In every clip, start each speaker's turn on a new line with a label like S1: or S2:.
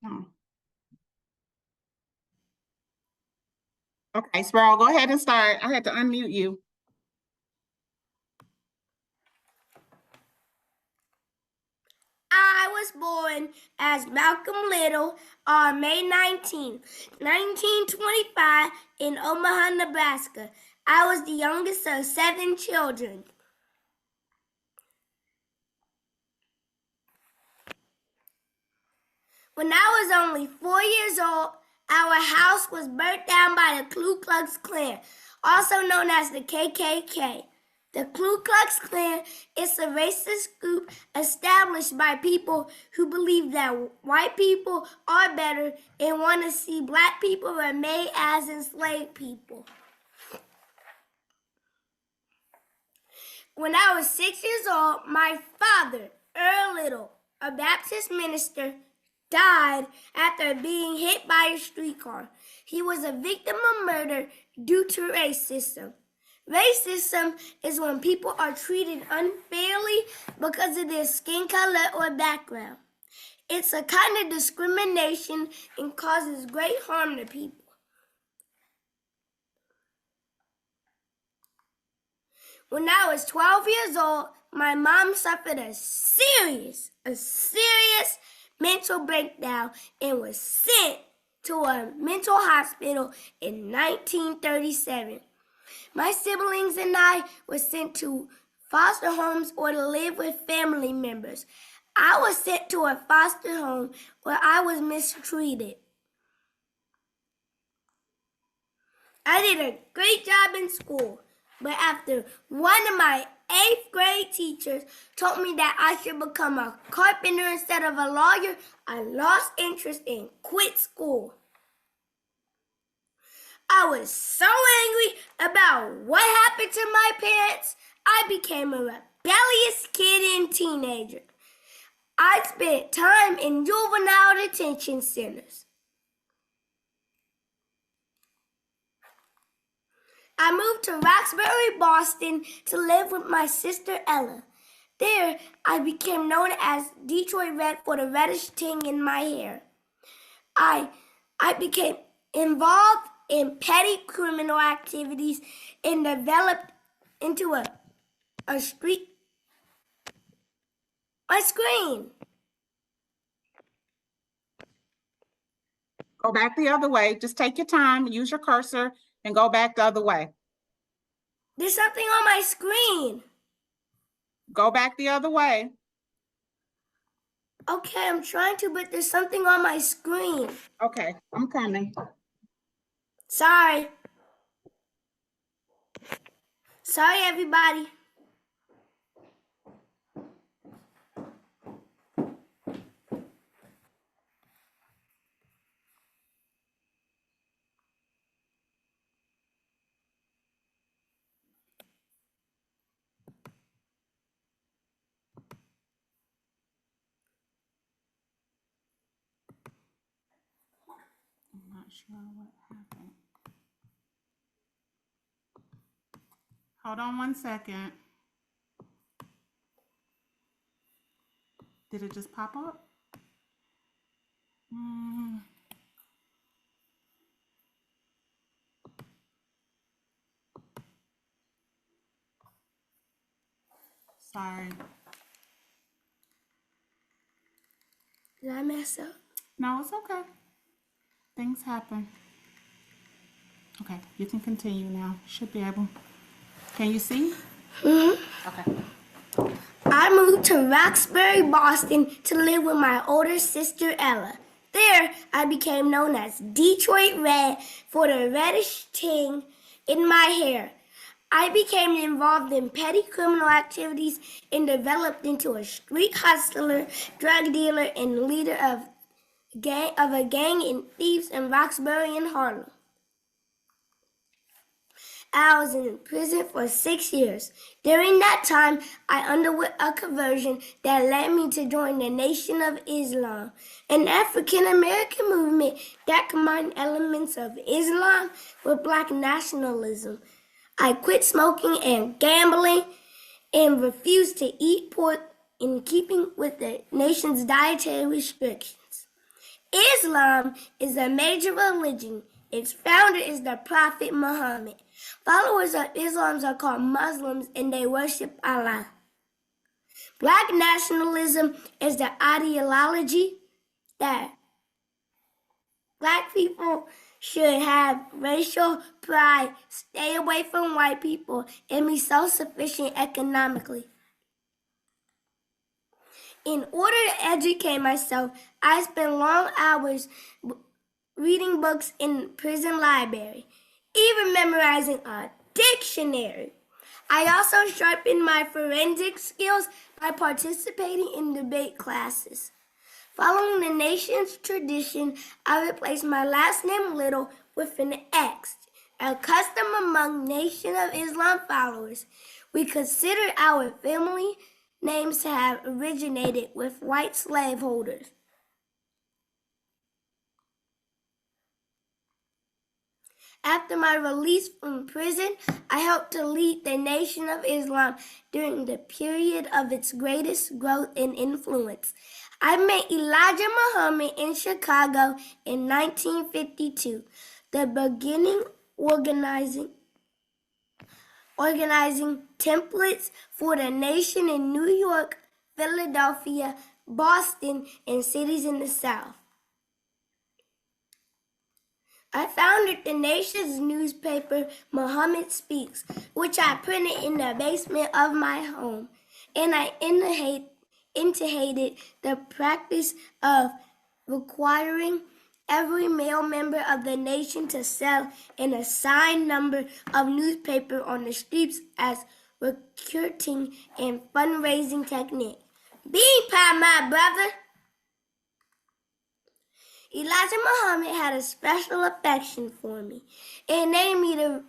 S1: Oh. Okay, Sparrow, go ahead and start. I had to unmute you.
S2: I was born as Malcolm Little on May 19, 1925 in Omaha, Nebraska. I was the youngest of 7 children. When I was only 4 years old, our house was burnt down by the Ku Klux Klan, also known as the KKK. The Ku Klux Klan is a racist group established by people who believe that white people are better and want to see black people remain as enslaved people. When I was 6 years old, my father, Earl Little, a Baptist minister, died after being hit by a streetcar. He was a victim of murder due to racism. Racism is when people are treated unfairly because of their skin color or background. It's a kind of discrimination and causes great harm to people. When I was 12 years old, my mom suffered a serious mental breakdown and was sent to a mental hospital in 1937. My siblings and I were sent to foster homes or to live with family members. I was sent to a foster home where I was mistreated. I did a great job in school, but after one of my 8th grade teachers told me that I should become a carpenter instead of a lawyer, I lost interest and quit school. I was so angry about what happened to my parents, I became a rebellious kid and teenager. I spent time in juvenile detention centers. I moved to Roxbury, Boston to live with my sister Ella. There, I became known as Detroit Red for the reddish ting in my hair. I became involved in petty criminal activities and developed into a street. My screen.
S1: Go back the other way. Just take your time, use your cursor, and go back the other way.
S2: There's something on my screen.
S1: Go back the other way.
S2: Okay, I'm trying to, but there's something on my screen.
S1: Okay, I'm coming.
S2: Sorry. Sorry, everybody.
S1: I'm not sure what happened. Hold on one second. Did it just pop up? Sorry.
S2: Did I mess up?
S1: No, it's okay. Things happen. Okay, you can continue now. Should be able. Can you see? Okay.
S2: I moved to Roxbury, Boston to live with my older sister Ella. There, I became known as Detroit Red for the reddish ting in my hair. I became involved in petty criminal activities and developed into a street hustler, drug dealer, and leader of a gang in thieves in Roxbury and Harlem. I was in prison for 6 years. During that time, I underwent a conversion that led me to join the Nation of Islam, an African-American movement that combined elements of Islam with Black nationalism. I quit smoking and gambling and refused to eat pork in keeping with the nation's dietary restrictions. Islam is a major religion. Its founder is the Prophet Muhammad. Followers of Islam are called Muslims and they worship Allah. Black nationalism is the ideology that Black people should have racial pride, stay away from white people, and be self-sufficient economically. In order to educate myself, I spent long hours reading books in prison library, even memorizing a dictionary. I also sharpened my forensic skills by participating in debate classes. Following the nation's tradition, I replaced my last name Little with an X, a custom among Nation of Islam followers. We consider our family names to have originated with white slaveholders. After my release from prison, I helped to lead the Nation of Islam during the period of its greatest growth and influence. I met Elijah Muhammad in Chicago in 1952, the beginning organizing templates for the nation in New York, Philadelphia, Boston, and cities in the South. I founded the nation's newspaper, Muhammad Speaks, which I printed in the basement of my home, and I initiated the practice of requiring every male member of the nation to sell an assigned number of newspaper on the streets as recruiting and fundraising technique. Be proud, my brother. Elijah Muhammad had a special affection for me and named me the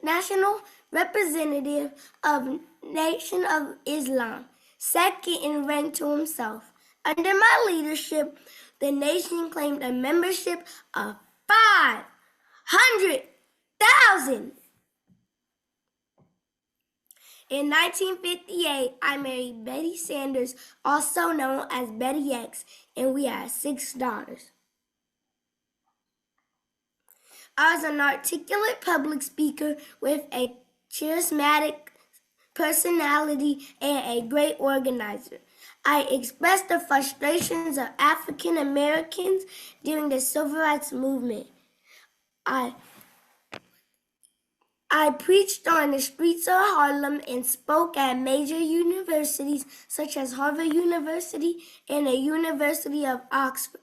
S2: national representative of Nation of Islam, second in rank to himself. Under my leadership, the nation claimed a membership of 500,000. In 1958, I married Betty Sanders, also known as Betty X, and we had 6 daughters. I was an articulate public speaker with a charismatic personality and a great organizer. I expressed the frustrations of African Americans during the Civil Rights Movement. I preached on the streets of Harlem and spoke at major universities such as Harvard University and the University of Oxford.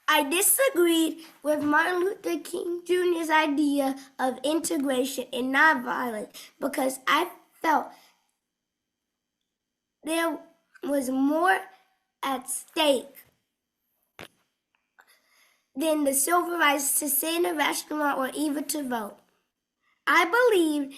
S2: I disagreed with Martin Luther King Jr.'s idea of integration and nonviolence because I felt there was more at stake than the civil rights to sit in a restaurant or even to vote. I believe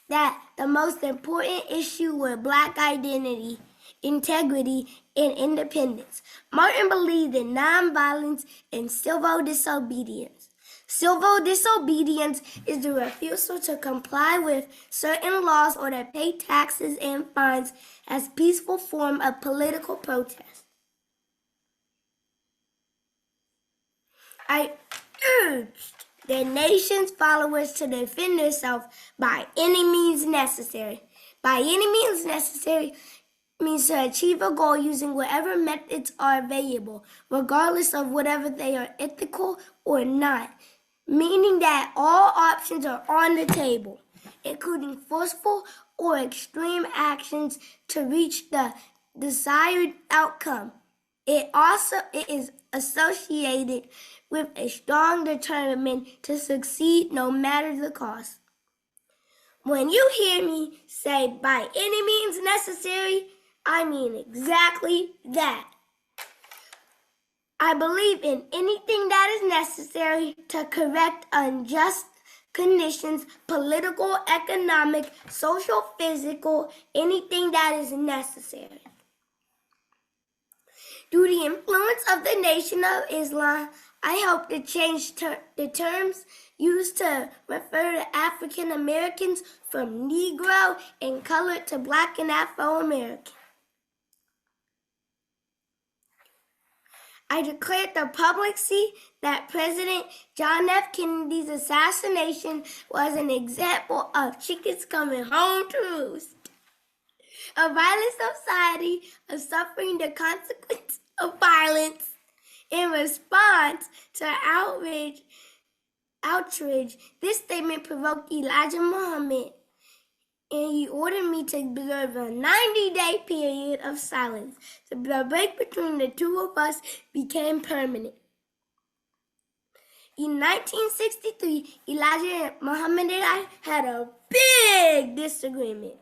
S2: that the most important issue was Black identity, integrity, and independence. Martin believed in nonviolence and civil disobedience. Civil disobedience is the refusal to comply with certain laws or to pay taxes and fines as peaceful form of political protest. I urged the nation's followers to defend themselves by any means necessary. By any means necessary means to achieve a goal using whatever methods are available, regardless of whether they are ethical or not, meaning that all options are on the table, including forceful or extreme actions to reach the desired outcome. It is associated with a strong determination to succeed no matter the cost. When you hear me say by any means necessary, I mean exactly that. I believe in anything that is necessary to correct unjust conditions, political, economic, social, physical, anything that is necessary. Through the influence of the Nation of Islam, I hope to change the terms used to refer to African Americans from Negro and colored to Black and Afro American. I declare to publicly that President John F. Kennedy's assassination was an example of chickens coming home to roost. A violent society of suffering the consequence of violence. In response to outrage, this statement provoked Elijah Muhammad, and he ordered me to observe a 90-day period of silence. The break between the two of us became permanent. In 1963, Elijah Muhammad and I had a big disagreement.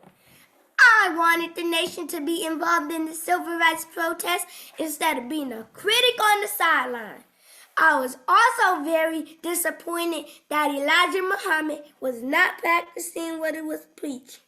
S2: I wanted the nation to be involved in the civil rights protest instead of being a critic on the sideline. I was also very disappointed that Elijah Muhammad was not practicing what he was preaching.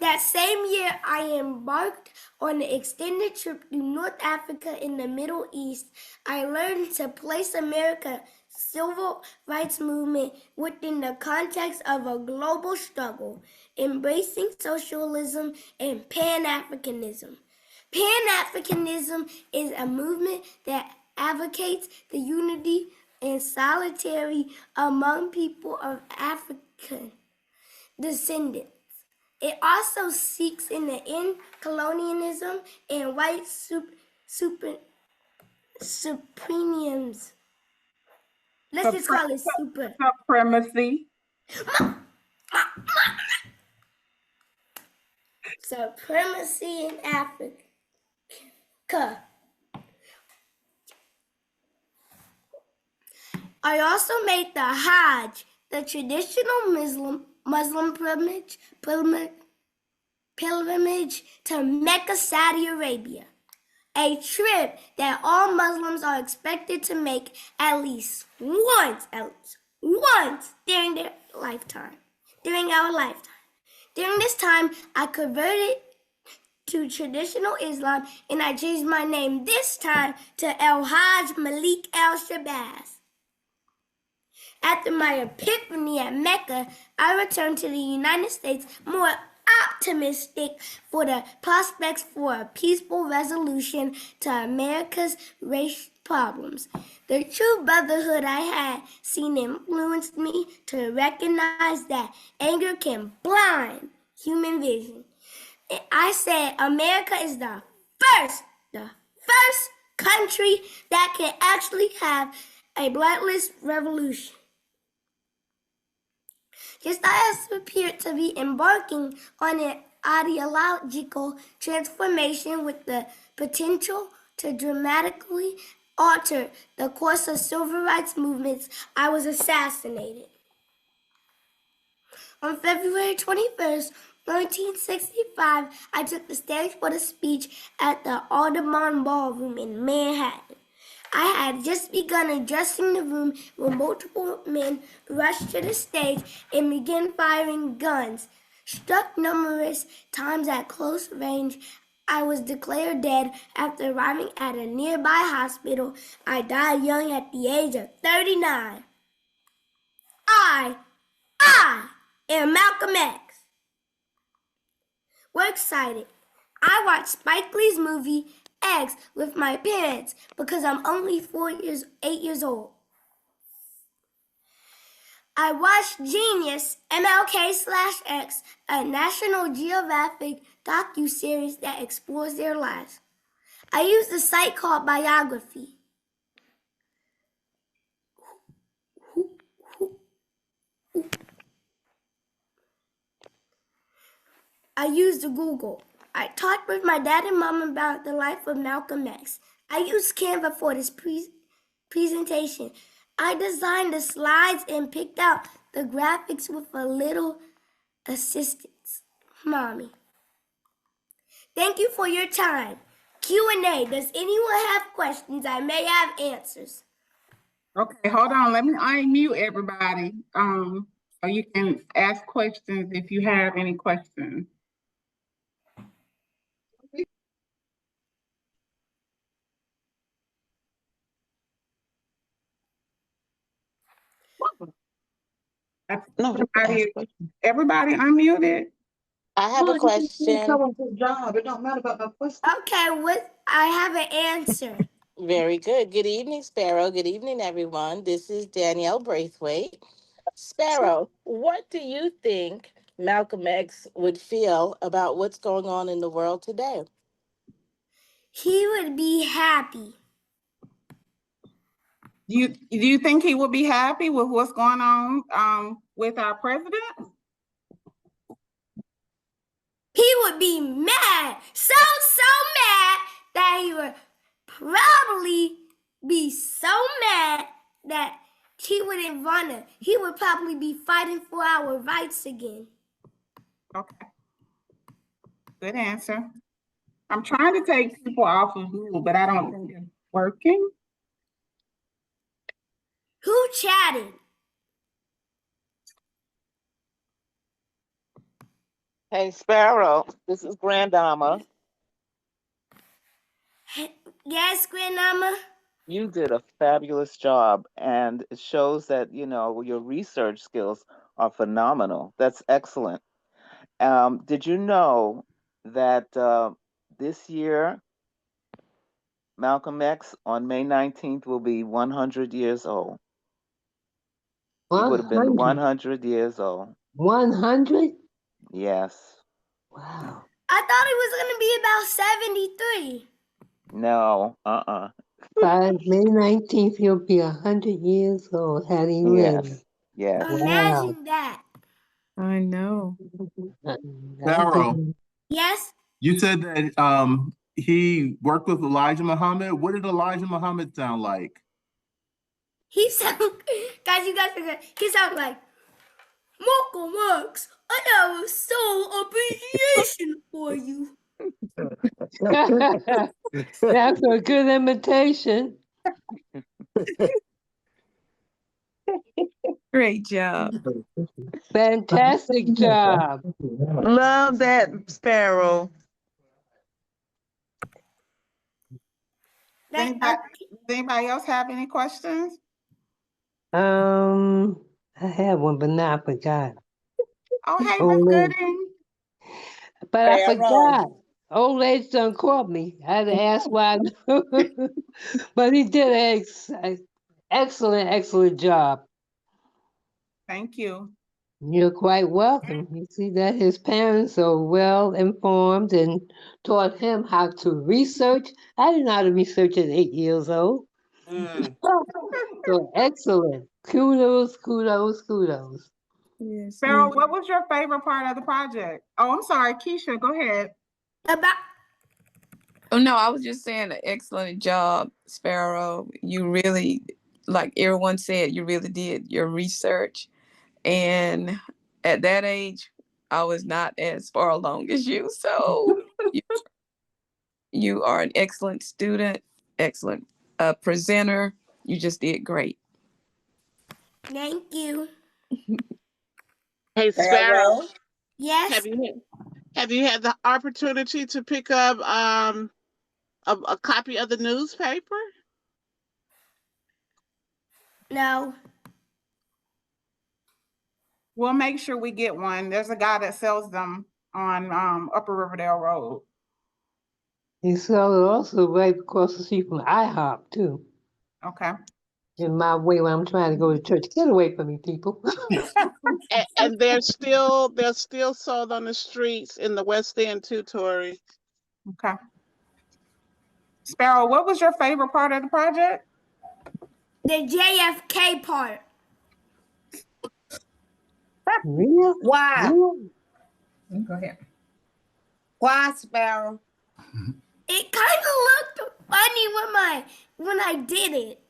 S2: That same year, I embarked on an extended trip to North Africa in the Middle East. I learned to place America's civil rights movement within the context of a global struggle, embracing socialism and Pan-Africanism. Pan-Africanism is a movement that advocates the unity and solidarity among people of African descendants. It also seeks in the end colonialism and white supremacism. Let's just call it
S3: supremacy.
S2: Supremacy in Africa. I also made the Hajj, the traditional Muslim pilgrimage to Mecca, Saudi Arabia, a trip that all Muslims are expected to make at least once during their lifetime, during our lifetime. During this time, I converted to traditional Islam and I changed my name this time to El Hajj Malik El Shabazz. After my epiphany at Mecca, I returned to the United States more optimistic for the prospects for a peaceful resolution to America's race problems. The true brotherhood I had seen influenced me to recognize that anger can blind human vision. I said America is the first country that can actually have a bloodless revolution. Just as I appeared to be embarking on an ideological transformation with the potential to dramatically alter the course of civil rights movements, I was assassinated. On February 21st, 1965, I took the stage for the speech at the Audubon Ballroom in Manhattan. I had just begun addressing the room when multiple men rushed to the stage and began firing guns. Struck numerous times at close range, I was declared dead after arriving at a nearby hospital. I died young at the age of 39. I am Malcolm X. We're excited. I watched Spike Lee's movie X with my parents because I'm only 8 years old. I watched Genius, MLK/X, a National Geographic docuseries that explores their lives. I used a site called Biography. I used Google. I talked with my dad and mom about the life of Malcolm X. I used Canva for this presentation. I designed the slides and picked out the graphics with a little assistance. Mommy. Thank you for your time. Q&A. Does anyone have questions? I may have answers.
S3: Okay, hold on. Let me unmute everybody so you can ask questions if you have any questions.
S4: No,
S3: Everybody unmuted?
S4: I have a question.
S5: Job. It don't matter about my question.
S2: Okay, I have an answer.
S4: Very good. Good evening, Sparrow. Good evening, everyone. This is Danielle Braithwaite. Sparrow, what do you think Malcolm X would feel about what's going on in the world today?
S2: He would be happy.
S3: Do you think he will be happy with what's going on with our president?
S2: He would be mad, so mad that he would probably be so mad that he wouldn't wanna. He would probably be fighting for our rights again.
S3: Okay. Good answer. I'm trying to take people off of Google, but I don't think it's working.
S2: Who chatted?
S6: Hey, Sparrow, this is Grandama.
S2: Yes, Grandmama?
S6: You did a fabulous job, and it shows that, your research skills are phenomenal. That's excellent. Did you know that this year, Malcolm X on May 19th will be 100 years old? He would have been 100 years old.
S5: 100?
S6: Yes.
S5: Wow.
S2: I thought he was going to be about 73.
S6: No.
S5: By May 19th, he'll be 100 years old had he lived.
S6: Yes. Yes.
S2: Imagine that.
S7: I know.
S8: Sparrow,
S2: Yes?
S8: you said that he worked with Elijah Muhammad. What did Elijah Muhammad sound like?
S2: He sounds, guys, you guys forget. He sounds like Malcolm X. I have a soul appreciation for you.
S5: That's a good imitation.
S7: Great job.
S5: Fantastic job.
S6: Love that, Sparrow.
S3: Does anybody else have any questions?
S5: I had one, but now I forgot.
S3: Oh, hey, Miss Gooding.
S5: But I forgot. Old age done caught me. I had to ask why. But he did an excellent job.
S3: Thank you.
S5: You're quite welcome. You see that his parents are well informed and taught him how to research. I didn't know how to research at 8 years old. So excellent. Kudos.
S7: Yes.
S3: Sparrow, what was your favorite part of the project? Oh, I'm sorry, Keisha, go ahead.
S7: Oh no, I was just saying an excellent job, Sparrow. You really, like everyone said, you really did your research. And at that age, I was not as far along as you. So you are an excellent student, excellent presenter. You just did great.
S2: Thank you.
S6: Hey, Sparrow.
S2: Yes?
S6: Have you had the opportunity to pick up a copy of the newspaper?
S2: No.
S3: We'll make sure we get one. There's a guy that sells them on Upper Riverdale Road.
S5: He sold it also right across the street from IHOP too.
S3: Okay.
S5: In my way when I'm trying to go to church. Get away from me, people.
S6: And they're still sold on the streets in the West End too, Tori.
S3: Okay. Sparrow, what was your favorite part of the project?
S2: The JFK part.
S5: Real?
S9: Why?
S5: Real?
S9: Go ahead. Why, Sparrow?
S2: It kind of looked funny when I did it.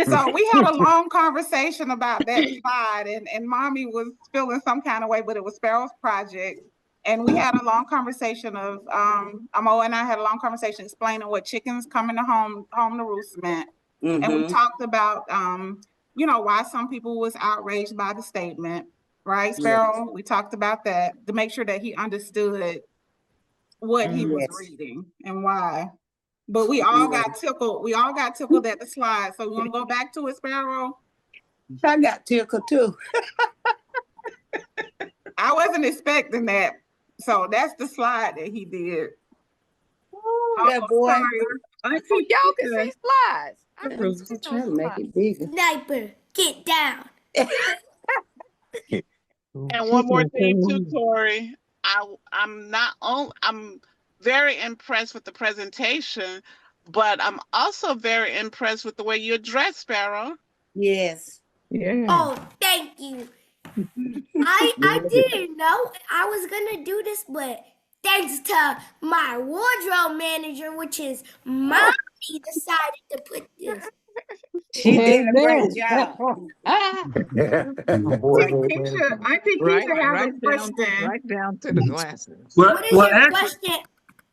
S3: So we had a long conversation about that slide, and Mommy was feeling some kind of way, but it was Sparrow's project. And we had a long conversation of Amo and I had a long conversation explaining what chickens coming to home to roost meant. Mm-hmm. And we talked about why some people was outraged by the statement, right, Sparrow? Yes. We talked about that to make sure that he understood what he was reading and why. But we all got tickled. We all got tickled at the slide. So we want to go back to it, Sparrow?
S9: I got tickled too.
S3: I wasn't expecting that. So that's the slide that he did.
S9: That boy.
S3: Sorry. Auntie
S7: Y'all can
S3: Keisha.
S7: see slides. I
S9: I'm
S7: didn't see no
S9: trying to make
S7: slides.
S9: it bigger.
S2: Sniper, get down.
S6: And one more thing too, Tori. I'm very impressed with the presentation, but I'm also very impressed with the way you address Sparrow.
S9: Yes.
S7: Yeah.
S2: Oh, thank you. I didn't know I was gonna do this, but thanks to my wardrobe manager, which is Mommy, decided to put this.
S9: She did a great
S5: Amen.
S9: job.
S3: Auntie Keisha has a question.
S10: right down to the glasses.
S2: What is your question?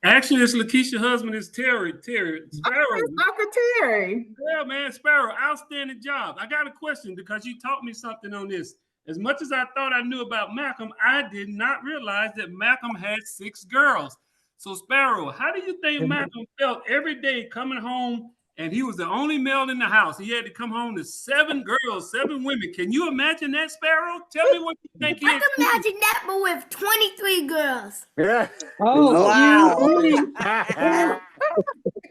S11: Actually, it's Lakeisha's husband is Terry. Sparrow.
S3: Uncle Terry.
S11: Yeah, man, Sparrow, outstanding job. I got a question because you taught me something on this. As much as I thought I knew about Malcolm, I did not realize that Malcolm had 6 girls. So, Sparrow, how do you think Malcolm felt every day coming home and he was the only male in the house? He had to come home to 7 girls, 7 women. Can you imagine that, Sparrow? Tell me what you think he
S2: I can imagine that, but with 23 girls.
S10: Yeah.
S5: Oh,
S9: Wow.
S5: you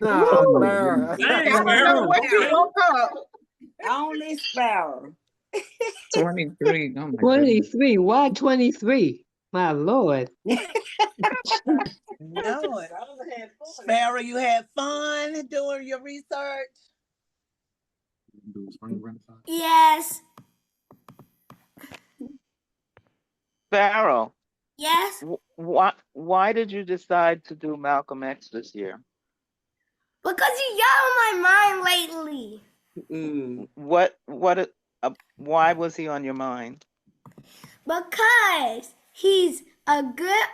S10: Oh,
S11: Dang,
S3: I don't know
S11: Sparrow.
S3: what you woke up.
S9: Only Sparrow.
S10: 23. Oh my goodness.
S5: 23. Why 23? My Lord.
S9: No. Sparrow, you had fun doing your research?
S2: Yes.
S6: Sparrow,
S2: Yes.
S6: why did you decide to do Malcolm X this year?
S2: Because you got on my mind lately.
S6: Why was he on your mind?
S2: Because he's a good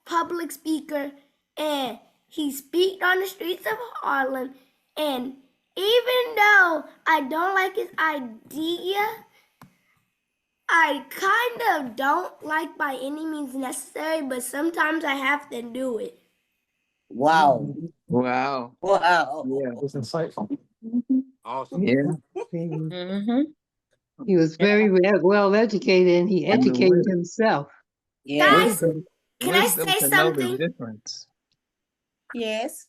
S2: public speaker and he speaks on the streets of Harlem. And even though I don't like his idea, I kind of don't like by any means necessary, but sometimes I have to do it.
S9: Wow.
S10: Wow.
S9: Wow.
S10: Yeah.
S11: It's insightful.
S10: Awesome. Yeah.
S9: Mm-hmm.
S5: He was very well educated and he
S10: And the
S5: educated
S10: wisdom.
S5: himself.
S9: Yes.
S10: Wisdom,
S2: Can I
S10: wisdom
S2: say
S10: to know the
S2: something?
S10: difference.
S9: Yes.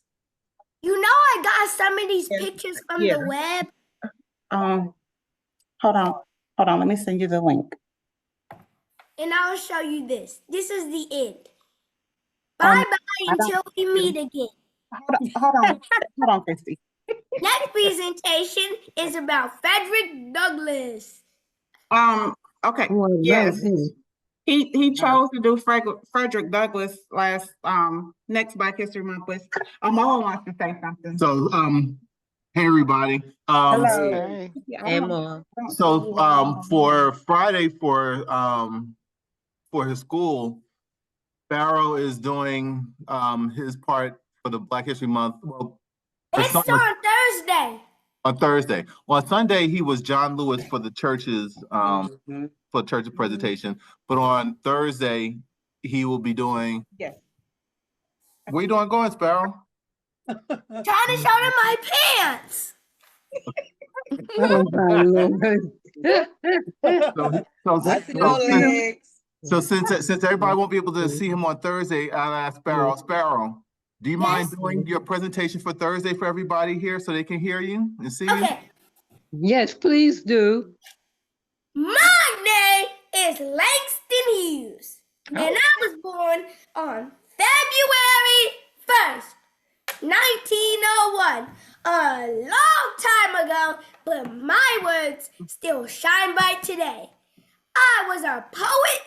S2: You know I got some of these pictures from
S3: Yeah.
S2: the web.
S3: Hold on. Let me send you the link.
S2: And I'll show you this. This is the end. Bye-bye until we meet again.
S3: Hold on, Christy.
S2: Next presentation is about Frederick Douglass.
S3: Okay.
S5: Oh, I
S3: Yes.
S5: love him.
S3: He chose to do Frederick Douglass last next Black History Month, but Mama wants to say something.
S8: So, hey everybody.
S9: Hello.
S6: Hey.
S9: Emma.
S8: So, for Friday for his school, Sparrow is doing his part for the Black History Month. Well,
S2: It's on Thursday.
S8: on Thursday. On Sunday, he was John Lewis for the church's presentation. But on Thursday, he will be doing.
S3: Yes.
S8: What are you doing, going, Sparrow?
S2: Trying to show them my pants.
S5: Oh, my Lord.
S8: So since everybody won't be able to see him on Thursday, I'll ask Sparrow. Sparrow, do you mind doing your presentation for Thursday for everybody here so they can hear you and see you?
S2: Okay.
S5: Yes, please do.
S2: My name is Langston Hughes. And I was born on February 1st, 1901. A long time ago, but my words still shine bright today. I was a poet,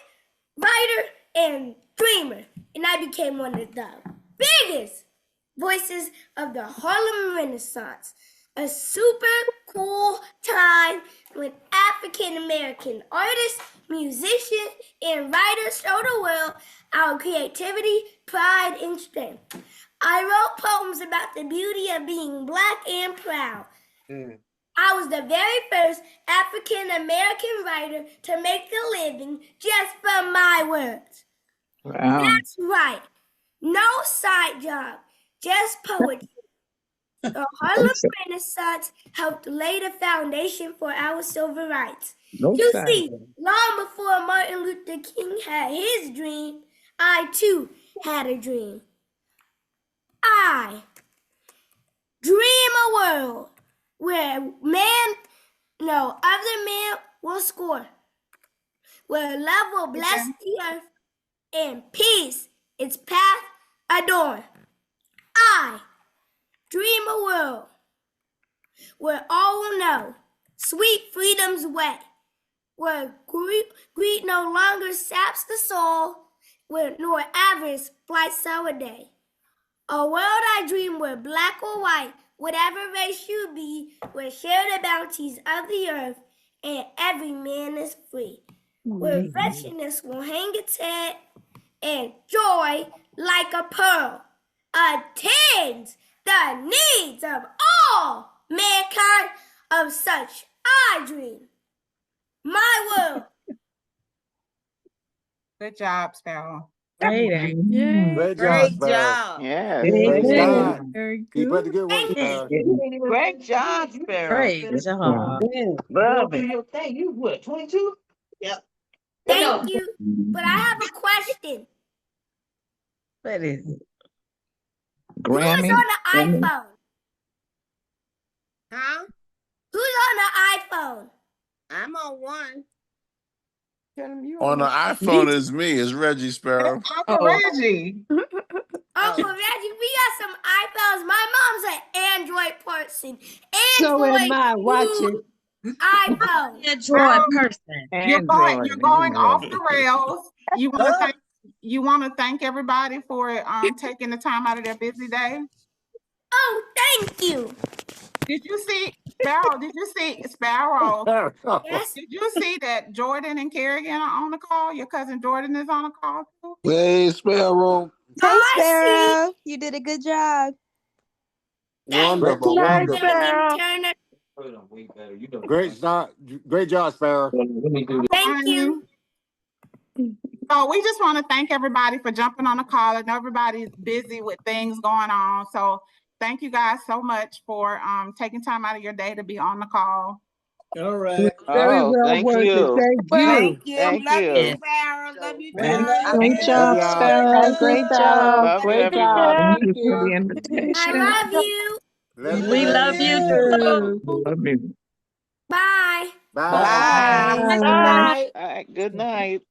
S2: writer, and dreamer, and I became one of the biggest voices of the Harlem Renaissance. A super cool time when African American artists, musicians, and writers show the world our creativity, pride, and strength. I wrote poems about the beauty of being Black and proud. I was the very first African American writer to make a living just from my words.
S10: Wow.
S2: That's right. No side job, just poetry. The Harlem Renaissance helped lay the foundation for our civil rights.
S10: No
S2: You
S10: side.
S2: see, long before Martin Luther King had his dream, I too had a dream. I dream a world where other man will score, where love will bless the earth and peace its path adorn. I dream a world where all will know sweet freedom's way, where greed no longer saps the soul, where nor avarice blights our day. A world I dream where black or white, whatever race you be, will share the bounties of the earth and every man is free. Where wretchedness will hang its head and joy like a pearl attends the needs of all mankind. Of such I dream. My world.
S3: Good job, Sparrow.
S12: Great.
S11: Great job, Sparrow.
S6: Yes.
S8: Great job.
S12: Very
S11: Keep up the
S12: good.
S11: good work, Sparrow.
S9: Great job, Sparrow.
S12: Great job.
S9: Love it. You what, 22? Yep.
S2: Thank you. But I have a question.
S12: What is it?
S2: Who is
S10: Grammy.
S2: on the iPhone?
S9: Huh?
S2: Who's on the iPhone?
S9: I'm on one.
S13: On the iPhone is me. It's Reggie Sparrow.
S3: Uncle Reggie.
S2: Uncle Reggie, we got some iPhones. My mom's an Android person.
S5: So am
S2: Android
S5: I. Watch it.
S2: iPhone.
S12: Android person.
S3: You're going off the
S10: Android.
S3: rails. You want to thank everybody for taking the time out of their busy day.
S2: Oh, thank you.
S3: Did you see Sparrow? Sparrow?
S2: Yes.
S3: Did you see that Jordan and Kerrigan are on the call? Your cousin Jordan is on the call too.
S13: Hey, Sparrow.
S2: Hey, Sparrow.
S14: You did a good job.
S11: Wonderful, wonderful.
S2: Megan Turner.
S11: Great job, Sparrow.
S2: Thank you.
S3: So we just want to thank everybody for jumping on the call, and everybody's busy with things going on. So thank you guys so much for taking time out of your day to be on the call.
S9: All right.
S5: Very well
S6: Thank
S5: worth
S6: you.
S5: it. Thank you.
S6: Thank
S9: Love
S6: you.
S9: you, Sparrow. Love you,
S12: Great job, Sparrow. Great job.
S6: Love you,
S3: Great
S6: everybody.
S3: job.
S10: Thank you for the invitation.
S2: I love you.
S12: We love you too.
S10: Love you.
S2: Bye.
S11: Bye.
S6: Bye.
S12: Bye.
S6: All right. Good night.